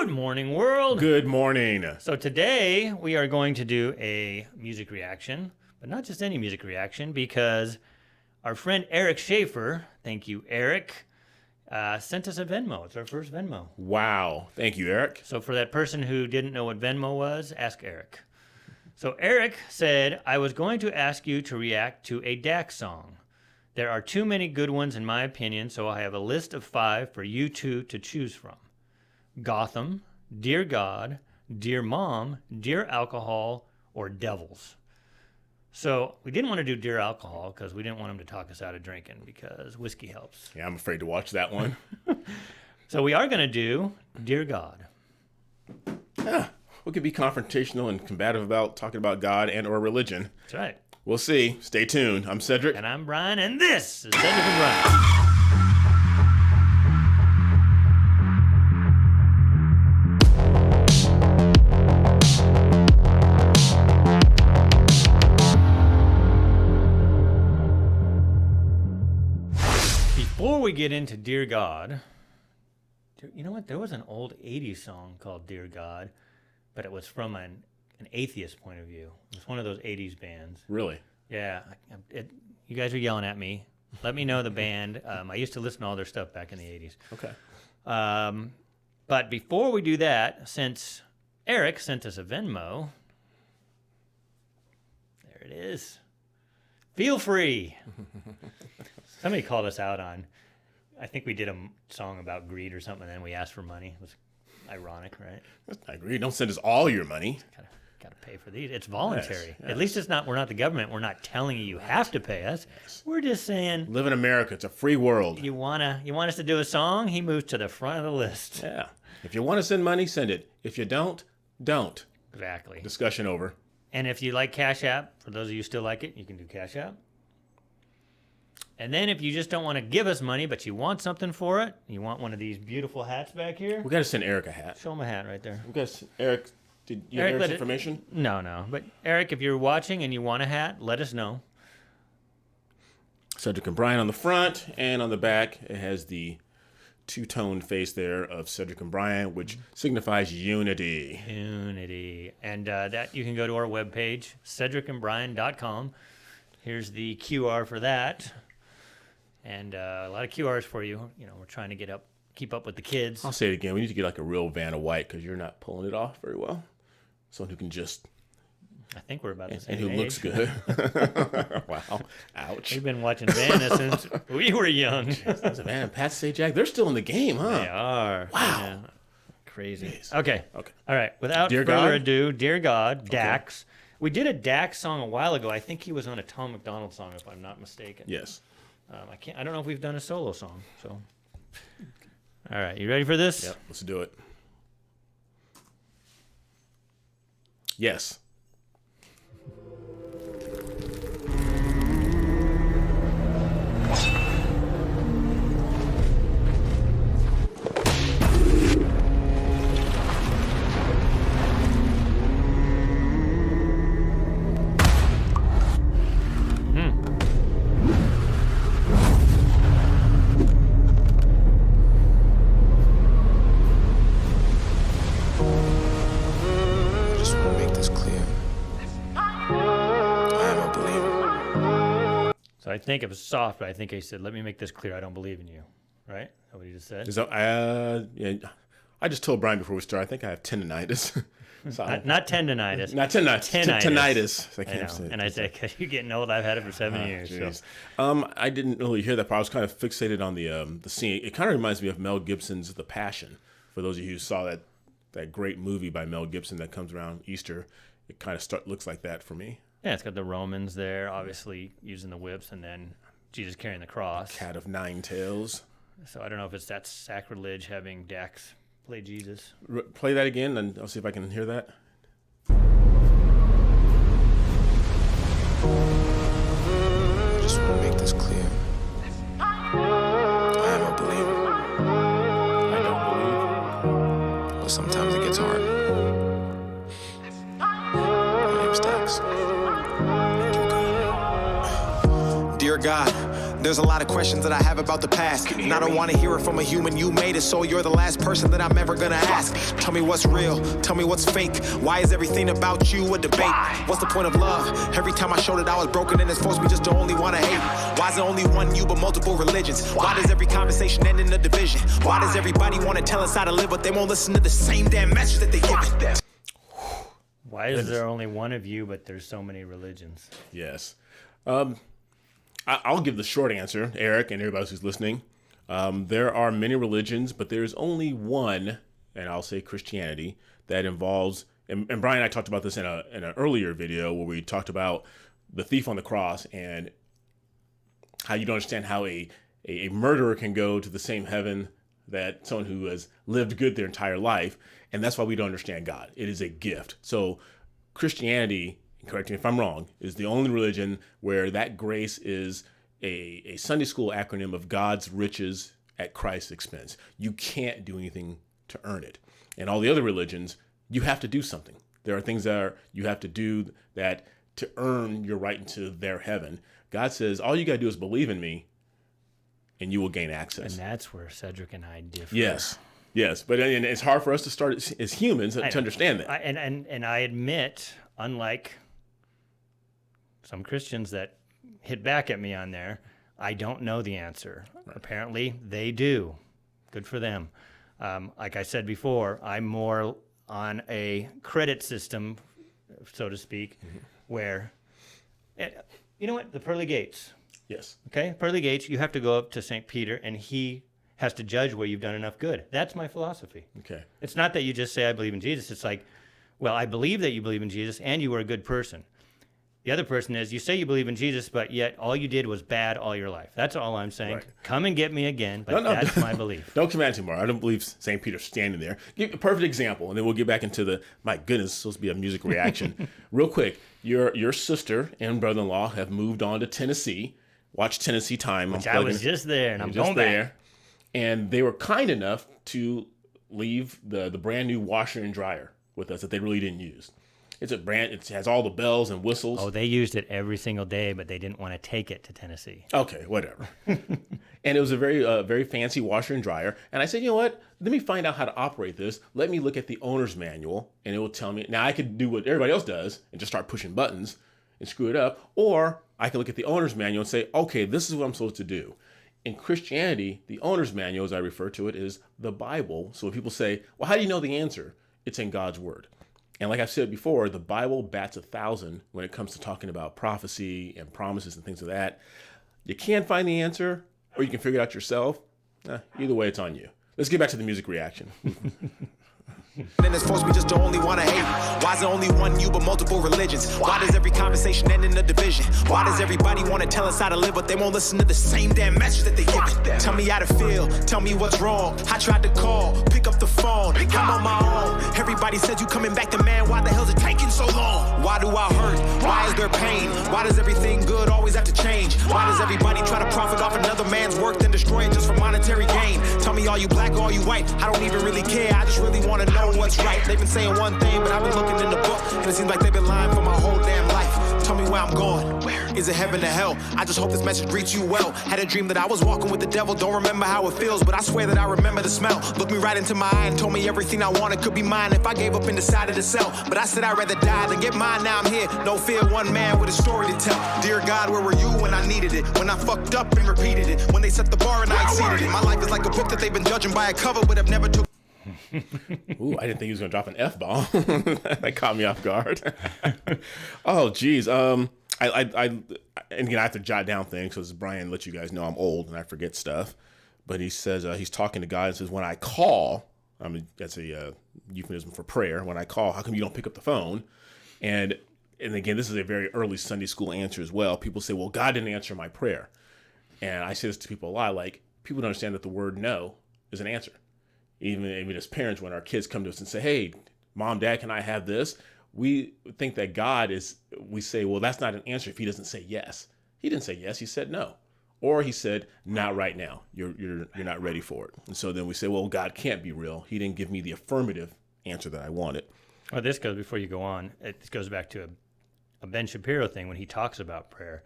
Good morning, world. Good morning. So today we are going to do a music reaction, but not just any music reaction, because our friend Eric Schaefer, thank you, Eric, sent us a Venmo. It's our first Venmo. Wow. Thank you, Eric. So for that person who didn't know what Venmo was, ask Eric. So Eric said, I was going to ask you to react to a DAX song. There are too many good ones in my opinion, so I have a list of 5 for you two to choose from. Gotham, Dear God, Dear Mom, Dear Alcohol, or Devils. So we didn't want to do Dear Alcohol because we didn't want him to talk us out of drinking because whiskey helps. Yeah, I'm afraid to watch that one. So we are going to do Dear God. Yeah, we could be confrontational and combative about talking about God and or religion. That's right. We'll see. Stay tuned. I'm Cedric. And I'm Brian, and this is Cedric and Brian. Before we get into Dear God, you know what? There was an old 80s song called Dear God, but it was from an atheist point of view. It was one of those 80s bands. Really? Yeah. You guys are yelling at me. Let me know the band. I used to listen to all their stuff back in the 80s. Okay. But before we do that, since Eric sent us a Venmo, there it is. Feel free. Somebody called us out on, I think we did a song about greed or something, and then we asked for money. It was ironic, right? I agree. Don't send us all your money. Gotta pay for these. It's voluntary. Yes. At least it's not. We're not the government. We're not telling you have to pay us. Yes. We're just saying. Live in America. It's a free world. You want us to do a song? He moves to the front of the list. Yeah. If you want to send money, send it. If you don't, don't. Exactly. Discussion over. And if you like Cash App, for those of you who still like it, you can do Cash App. And then if you just don't want to give us money, but you want something for it, you want one of these beautiful hats back here. We got to send Eric a hat. Show him a hat right there. We got to Eric. Did you have Eric's information? No. But Eric, if you're watching and you want a hat, let us know. Cedric and Brian on the front, and on the back it has the two-tone face there of Cedric and Brian, which signifies unity. Unity. And that you can go to our webpage, cedricandbrian.com. Here's the QR for that. And a lot of QRs for you. You know, we're trying to keep up with the kids. I'll say it again. We need to get like a real Vanna White because you're not pulling it off very well. Someone who can just... I think we're about the same and who age. looks good. Wow. Ouch. We've been watching Vanna since we were young. Man, Pat Sajak, they're still in the game, huh? They are. Wow. Yeah. Crazy. Jeez. Okay. All right. Without Dear further God? ado, Dear God, DAX. We did a DAX song a while ago. I think he was on a Tom McDonald song, if I'm not mistaken. Yes. I don't know if we've done a solo song. So, all right. You ready for this? Yep. Let's do it. Yes. I think it was soft, but I think he said, let me make this clear. I don't believe in you. Right? Is that what he just said? Yeah, I just told Brian before we started, I think I have tendonitis. So not tendonitis. Not tendonitis. Tinnitus. I can't say it. And I said, because you're getting old, I've had it for 7 years. So. I didn't really hear that part. I was kind of fixated on the scene. It kind of reminds me of Mel Gibson's The Passion. For those of you who saw that great movie by Mel Gibson that comes around Easter, it kind of looks like that for me. Yeah, it's got the Romans there, obviously using the whips, and then Jesus carrying the cross. Cat of nine tails. So I don't know if that's sacrilege having Dax play Jesus. Play that again, and I'll see if I can hear that. I just want to make this clear. I am a believer. I don't believe. But sometimes it gets hard. My name's Dax. Dear God, There's a lot of questions that I have about the past, and I don't want to hear it from a human. You made it, so you're the last person that I'm ever gonna ask. Tell me what's real, tell me what's fake. Why is everything about you a debate? What's the point of love? Every time I showed it I was broken and it's forced me just to only want to hate. Why is it only one you but multiple religions? Why does every conversation end in a division? Why does everybody want to tell us how to live but they won't listen to the same damn message that they give it? Why is there only one of you but there's so many religions? Yes. I'll give the short answer, Eric, and everybody who's listening. There are many religions, but there's only one, and I'll say Christianity, that involves, and Brian and I talked about this in an earlier video where we talked about the thief on the cross and how you don't understand how a murderer can go to the same heaven that someone who has lived good their entire life, and that's why we don't understand God. It is a gift. So Christianity, correct me if I'm wrong, is the only religion where that grace is a Sunday school acronym of God's riches at Christ's expense. You can't do anything to earn it. And all the other religions, you have to do something. There are things that you have to do that to earn your right into their heaven. God says, all you got to do is believe in me and you will gain access. And that's where Cedric and I differ. Yes. But and it's hard for us to start as humans to understand that. And I admit, unlike some Christians that hit back at me on there, I don't know the answer. Right. Apparently, they do. Good for them. Like I said before, I'm more on a credit system, so to speak, where, you know what, the pearly gates. Yes. Okay, pearly gates, you have to go up to St. Peter, and he has to judge where you've done enough good. That's my philosophy. Okay. It's not that you just say, I believe in Jesus. It's like, well, I believe that you believe in Jesus, and you were a good person. The other person is, you say you believe in Jesus, but yet all you did was bad all your life. That's all I'm saying. Right. Come and get me again, but that's my belief. Don't come at me tomorrow. I don't believe St. Peter's standing there. Give a perfect example, and then we'll get back into the, my goodness, it's supposed to be a music reaction. Real quick, your sister and brother-in-law have moved on to Tennessee. Watch Tennessee Time. Which I was just there, and I'm going back. And they were kind enough to leave the brand new washer and dryer with us that they really didn't use. It's a brand. It has all the bells and whistles. Oh, they used it every single day, but they didn't want to take it to Tennessee. Okay, whatever. And it was a very fancy washer and dryer. And I said, you know what? Let me find out how to operate this. Let me look at the owner's manual, and it will tell me. Now, I could do what everybody else does and just start pushing buttons and screw it up. Or I could look at the owner's manual and say, okay, this is what I'm supposed to do. In Christianity, the owner's manual, as I refer to it, is the Bible. So when people say, well, how do you know the answer? It's in God's word. And like I've said before, the Bible bats 1,000 when it comes to talking about prophecy and promises and things of that. You can't find the answer, or you can figure it out yourself. Either way, it's on you. Let's get back to the music reaction. And it's forced me just to only want to hate. Why is it only one you but multiple religions? Why does every conversation end in a division? Why does everybody want to tell us how to live but they won't listen to the same damn message that they give it? Tell me how to feel, tell me what's wrong. I tried to call, pick up the phone, I'm on my own. Everybody said you coming back to man, why the hell's it taking so long? Why do I hurt? Why is there pain? Why does everything good always have to change? Why does everybody try to profit off another man's work then destroy it just for monetary gain? Tell me, are you black or are you white? I don't even really care, I just really want to know what's right. They've been saying one thing, but I've been looking in the book, and it seems like they've been lying for my whole damn life. Tell me where I'm going. Is it heaven or hell? I just hope this message greets you well. Had a dream that I was walking with the devil. Don't remember how it feels, but I swear that I remember the smell. Looked me right into my eye and told me everything I wanted could be mine if I gave up and decided to sell. But I said I'd rather die than get mine. Now I'm here, no fear, one man with a story to tell. Dear God, where were you when I needed it? When I fucked up and repeated it? When they set the bar and I exceeded it? My life is like a book that they've been judging by a cover, but have never took. Ooh, I didn't think he was going to drop an F-bomb. That caught me off guard. Oh, geez. And again, I have to jot down things because Brian lets you guys know I'm old and I forget stuff. But he says he's talking to God and says, when I call, I mean, that's a euphemism for prayer. When I call, how come you don't pick up the phone? And again, this is a very early Sunday school answer as well. People say, well, God didn't answer my prayer. And I say this to people a lot, like, people don't understand that the word no is an answer. Even as parents, when our kids come to us and say, hey, Mom, Dad, can I have this? We think that God is, we say, well, that's not an answer if he doesn't say yes. He didn't say yes, he said no. Or he said, not right now. You're not ready for it. And so then we say, well, God can't be real. He didn't give me the affirmative answer that I wanted. Well, this goes, before you go on, it goes back to a Ben Shapiro thing when he talks about prayer.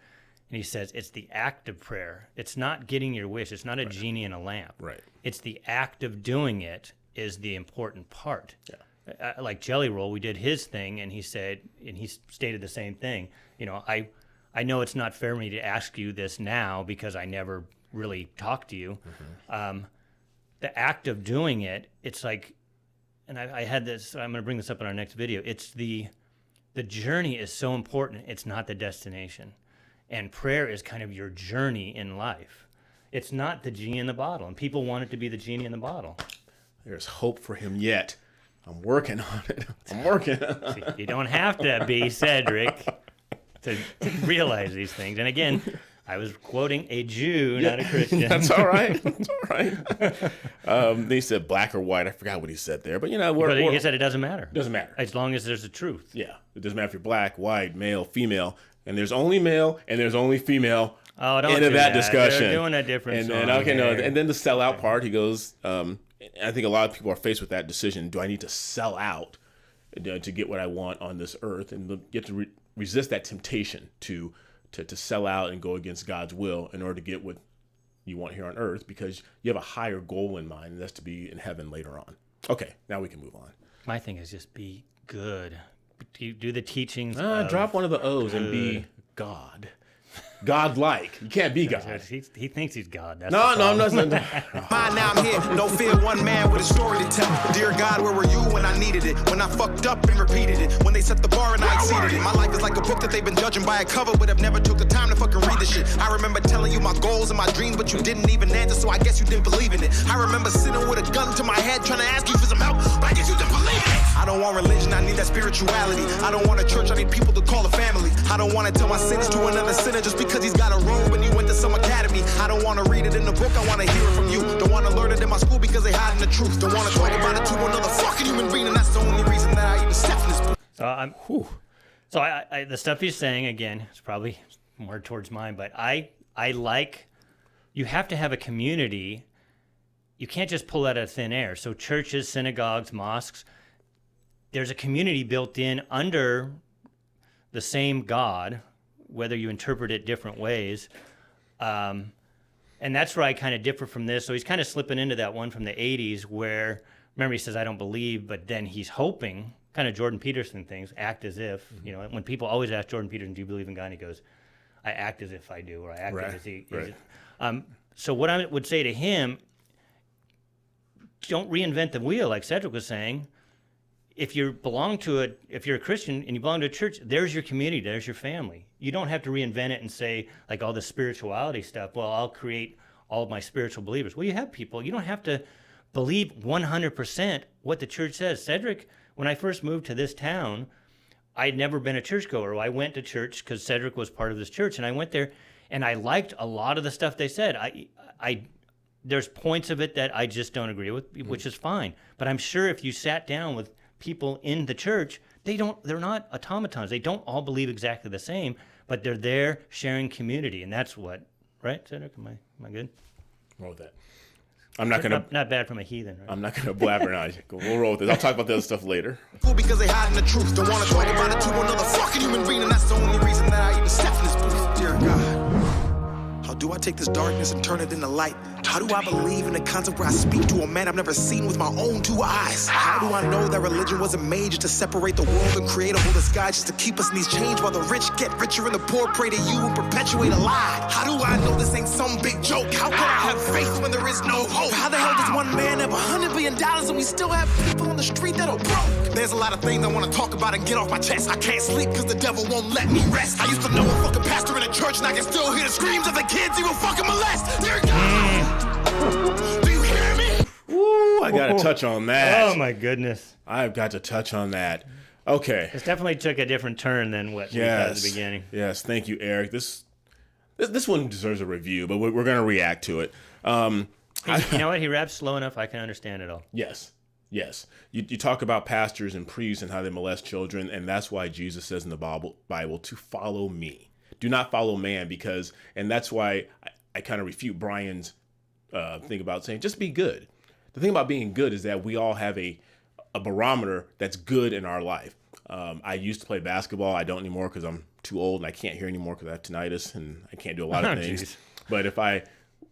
And he says it's the act of prayer. It's not getting your wish. It's not a genie in a lamp. Right. It's the act of doing it is the important part. Yeah. Like Jelly Roll, we did his thing, and he said, and he stated the same thing. You know, I know it's not fair for me to ask you this now because I never really talked to you. The act of doing it, it's like, and I had this, I'm going to bring this up in our next video. It's the journey is so important. It's not the destination. And prayer is kind of your journey in life. It's not the genie in the bottle. And people want it to be the genie in the bottle. There's hope for him yet. I'm working on it. I'm working. See, you don't have to be Cedric to realize these things. And again, I was quoting a Jew, not a Christian. That's all right. That's all right. He said black or white. I forgot what he said there. But, you know, he said it doesn't matter. It doesn't matter. As long as there's a truth. Yeah. It doesn't matter if you're black, white, male, female. And there's only male and there's only female into that discussion. They're doing a different song. And then the sellout part, he goes, I think a lot of people are faced with that decision. Do I need to sell out to get what I want on this earth? And you have to resist that temptation to sell out and go against God's will in order to get what you want here on earth, because you have a higher goal in mind, and that's to be in heaven later on. Okay, now we can move on. My thing is just be good. Do the teachings. Drop one of the O's and be God. God-like. You can't be God. He thinks he's God. That's No. Now I'm here. No fear, one man with a story to tell. Dear God, where were you when I needed it? When I fucked up and repeated it. When they set the bar and I exceeded it. My life is like a book that they've been judging by a cover, but have never took the time to fucking read the shit. I remember telling you my goals and my dreams, but you didn't even answer, so I guess you didn't believe in it. I remember sitting with a gun to my head trying to ask you for some help, but I guess you didn't believe in it. I don't want religion, I need that spirituality. I don't want a church, I need people to call a family. I don't want to tell my sins to another sinner just because he's got a robe and he went to some academy. I don't want to read it in the book, I want to hear it from you. Don't want to learn it in my school because they hiding the truth. Don't want to talk about it to another fucking human being, and that's the only reason that I even stepped in this book. So I the stuff he's saying, again, is probably more towards mine, but I like, you have to have a community. You can't just pull out of thin air. So churches, synagogues, mosques, there's a community built in under the same God, whether you interpret it different ways. And that's where I kind of differ from this. So he's kind of slipping into that one from the 80s where, remember, he says, I don't believe, but then he's hoping, kind of Jordan Peterson things, act as if, you know, when people always ask Jordan Peterson, do you believe in God? And he goes, I act as if I do, or I act as if he. Right. So what I would say to him, don't reinvent the wheel, like Cedric was saying. If you're a Christian and you belong to a church, there's your community, there's your family. You don't have to reinvent it and say, like, all the spirituality stuff, well, I'll create all of my spiritual believers. Well, you have people. You don't have to believe 100% what the church says. Cedric, when I first moved to this town, I'd never been a churchgoer. I went to church because Cedric was part of this church, and I went there, and I liked a lot of the stuff they said. There's points of it that I just don't agree with, which is fine. But I'm sure if you sat down with people in the church, they're not automatons. They don't all believe exactly the same, but they're there sharing community, and that's what, right, Cedric? Am I good? Roll with that. I'm not gonna. Not bad from a heathen, right? I'm not gonna blabber now. We'll roll with this. I'll talk about the other stuff later. Because they hiding the truth. Don't want to talk about it to another fucking human being, and that's the only reason that I even stepped in this booth. Dear God, how do I take this darkness and turn it into light? How do I believe in the concept where I speak to a man I've never seen with my own two eyes? How do I know that religion wasn't made just to separate the world and create a whole disguise just to keep us in these chains while the rich get richer and the poor pray to you and perpetuate a lie? How do I know this ain't some big joke? How can I have faith when there is no hope? How the hell does one man have $100 billion and we still have people on the street that are broke? There's a lot of things I want to talk about and get off my chest. I can't sleep because the devil won't let me rest. I used to know a fucking pastor in a church and I can still hear the screams of the kids he will fucking molest. Dear God! Do you hear me? Ooh, I gotta touch on that. Oh my goodness. I've got to touch on that. Okay. This definitely took a different turn than what we had at the beginning. Yes, thank you, Eric. This one deserves a review, but we're gonna react to it. You know what? He raps slow enough I can understand it all. Yes. You talk about pastors and priests and how they molest children, and that's why Jesus says in the Bible to follow me. Do not follow man, and that's why I kind of refute Brian's thing about saying just be good. The thing about being good is that we all have a barometer that's good in our life. I used to play basketball. I don't anymore because I'm too old and I can't hear anymore because I have tinnitus and I can't do a lot of things. Geez. But if I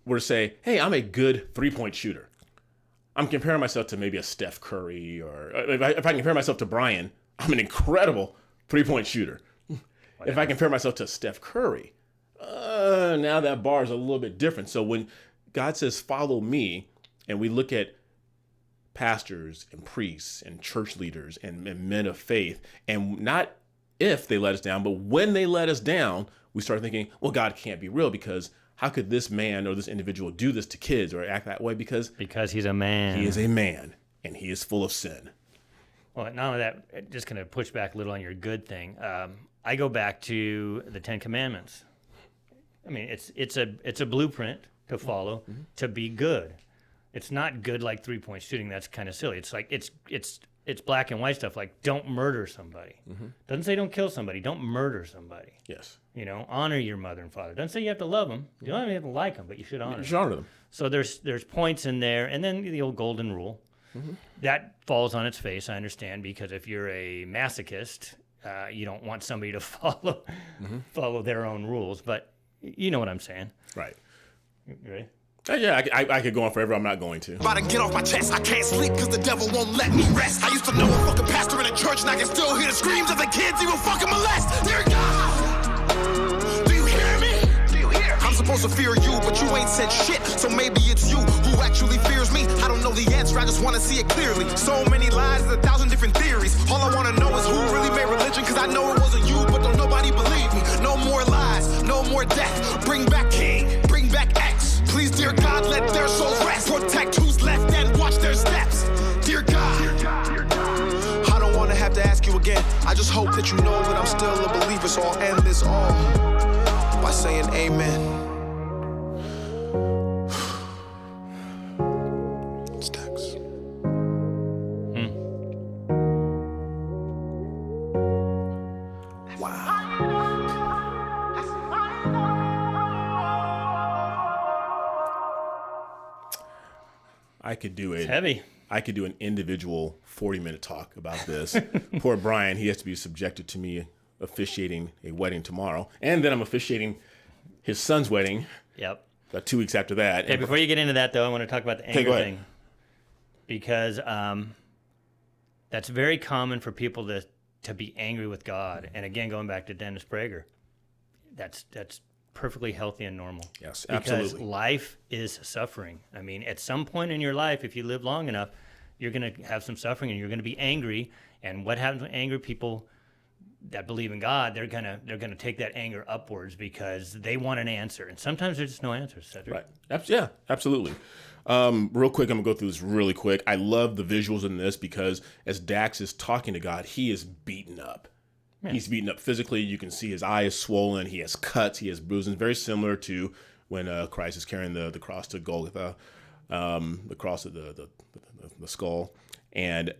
were to say, hey, I'm a good 3-point shooter, I'm comparing myself to maybe a Steph Curry, or if I compare myself to Brian, I'm an incredible 3-point shooter. If I compare myself to Steph Curry, now that bar is a little bit different. So when God says, follow me, and we look at pastors and priests and church leaders and men of faith, and not if they let us down, but when they let us down, we start thinking, well, God can't be real, because how could this man or this individual do this to kids or act that way? Because he's a man. He is a man, and he is full of sin. Well, not only that, just going to push back a little on your good thing. I go back to the Ten Commandments. I mean, it's a blueprint to follow to be good. It's not good like 3-point shooting. That's kind of silly. It's like it's black and white stuff, like don't murder somebody. Doesn't say don't kill somebody. Don't murder somebody. Yes. You know, honor your mother and father. Doesn't say you have to love them. You don't even have to like them, but you should honor them. You should honor them. So there's points in there, and then the old golden rule. That falls on its face, I understand, because if you're a masochist, you don't want somebody to follow their own rules. But you know what I'm saying. Right. You ready? Yeah, I could go on forever. I'm not going to. About to get off my chest. I can't sleep because the devil won't let me rest. I used to know a fucking pastor in a church, and I can still hear the screams of the kids he will fucking molest. Dear God, do you hear me? I'm supposed to fear you, but you ain't said shit. So maybe it's you who actually fears me. I don't know the answer, I just want to see it clearly. So many lies, 1,000 different theories. All I want to know is who really made religion, because I know it wasn't you, but don't nobody believe me. No more lies, no more death. Bring back King, bring back X. Please, dear God, let their souls rest. Protect who's left and watch their steps. Dear God, I don't want to have to ask you again. I just hope that you know that I'm still a believer. So I'll end this all by saying amen. It's DAX. I could do It's heavy. I could do an individual 40-minute talk about this. Poor Brian, he has to be subjected to me officiating a wedding tomorrow, and then I'm officiating his son's wedding. Yep. About 2 weeks after that. Hey, before you get into that, though, I want to talk about the anger go ahead. thing, because that's very common for people to be angry with God. And again, going back to Dennis Prager, that's perfectly healthy and normal. Yes, because absolutely. life is suffering. I mean, at some point in your life, if you live long enough, you're going to have some suffering and you're going to be angry. And what happens when angry people that believe in God, they're gonna take that anger upwards because they want an answer. And sometimes there's just no answers, Cedric. Right. Yeah, absolutely. Real quick, I'm going to go through this really quick. I love the visuals in this because as Dax is talking to God, he is beaten up. Yeah. He's beaten up physically. You can see his eye is swollen. He has cuts. He has bruises. Very similar to when Christ is carrying the cross to Golgotha, the cross of the skull. And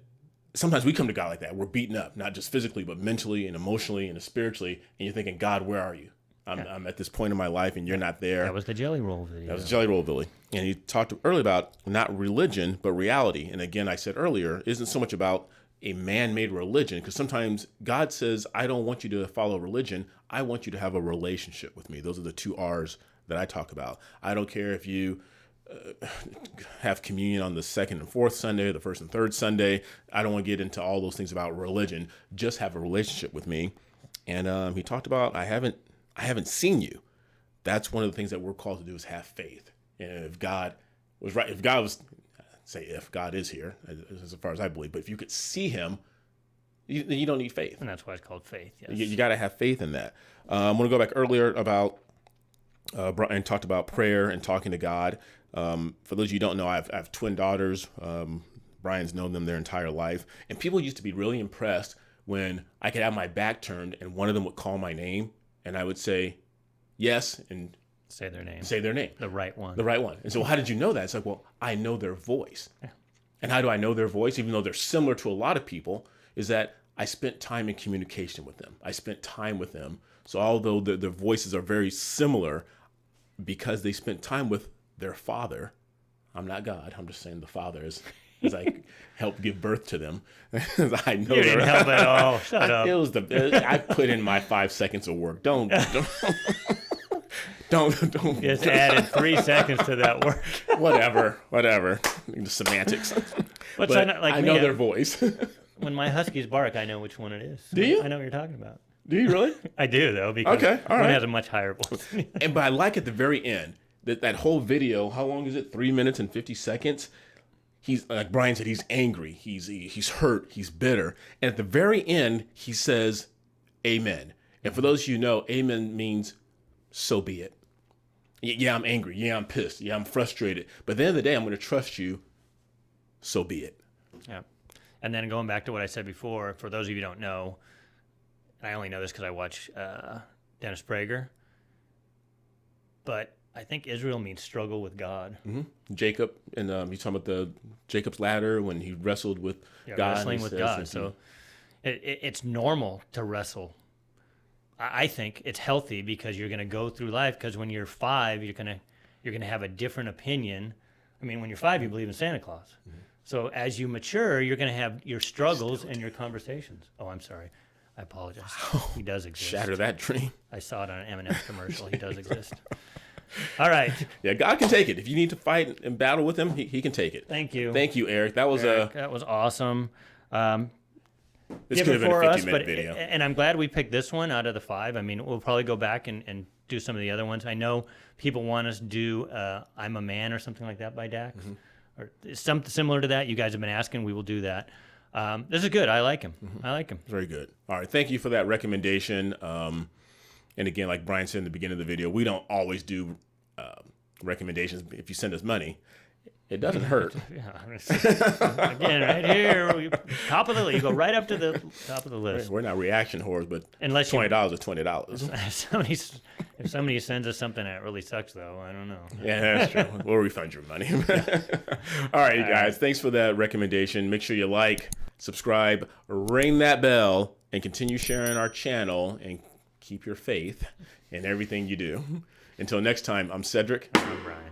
sometimes we come to God like that. We're beaten up, not just physically, but mentally and emotionally and spiritually. And you're thinking, God, where are you? I'm at this point in my life and you're not there. That was the Jelly Roll video. That was Jelly Roll Billy. And he talked earlier about not religion, but reality. And again, I said earlier, it isn't so much about a man-made religion, because sometimes God says, I don't want you to follow religion. I want you to have a relationship with me. Those are the 2 R's that I talk about. I don't care if you have communion on the 2nd and 4th Sunday, the 1st and 3rd Sunday. I don't want to get into all those things about religion. Just have a relationship with me. And he talked about, I haven't seen you. That's one of the things that we're called to do, is have faith. And if God was right, if God is here, as far as I believe, but if you could see him, you don't need faith. And that's why it's called faith. Yes. You got to have faith in that. I want to go back earlier about Brian talked about prayer and talking to God. For those of you who don't know, I have twin daughters. Brian's known them their entire life. And people used to be really impressed when I could have my back turned and one of them would call my name and I would say, yes, and say their name. The right one. The right one. And so how did you know that? It's like, well, I know their voice. Yeah. And how do I know their voice, even though they're similar to a lot of people, is that I spent time in communication with them. I spent time with them. So although their voices are very similar, because they spent time with their father, I'm not God, I'm just saying the father is as I helped give birth to them. I know You didn't help at all. Shut up. It was I put in my 5 seconds of work. Don't. Just added 3 seconds to that work. Whatever. The semantics. But I know their voice. When my huskies bark, I know which one it is. Do you? I know what you're talking about. Do you really? I do, though, because Okay, all one right. has a much higher voice. But I like at the very end that whole video. How long is it? 3 minutes and 50 seconds. He's like Brian said. He's angry. He's hurt. He's bitter. And at the very end, he says, "Amen." And for those of you who know, "Amen" means "so be it." Yeah, I'm angry. Yeah, I'm pissed. Yeah, I'm frustrated. But at the end of the day, I'm going to trust you. So be it. Yeah. And then going back to what I said before, for those of you who don't know, and I only know this because I watch Dennis Prager, but I think Israel means struggle with God. Mm-hmm. Jacob, and you talking about Jacob's ladder when he wrestled with God. Wrestling with God. So it's normal to wrestle. I think it's healthy because you're going to go through life. Because when you're 5, you're going to have a different opinion. I mean, when you're 5, you believe in Santa Claus. Mm-hmm. So as you mature, you're going to have your struggles and your conversations. Oh, I'm sorry. I apologize. Wow. He does exist. Shatter that dream. I saw it on an M&M commercial. He does exist. All right. Yeah, God can take it. If you need to fight and battle with him, he can take it. Thank you. Thank you, Eric. That was that was awesome. This could have been a 50-minute video. And I'm glad we picked this one out of the 5. I mean, we'll probably go back and do some of the other ones. I know people want us to do I'm a Man or something like that by DAX. Mm-hmm. Or something similar to that. You guys have been asking. We will do that. This is good. I like him. Mm-hmm. I like him. Very good. All right. Thank you for that recommendation. And again, like Brian said in the beginning of the video, we don't always do recommendations. If you send us money, it doesn't hurt. Again, right here, top of the list. You go right up to the top of the list. We're not reaction whores, but unless $20 is $20. If somebody sends us something that really sucks, though, I don't know. Yeah, that's true. We'll refund your money. All right, you guys. Thanks for that recommendation. Make sure you like, subscribe, ring that bell, and continue sharing our channel and keep your faith in everything you do. Until next time, I'm Cedric. I'm Brian.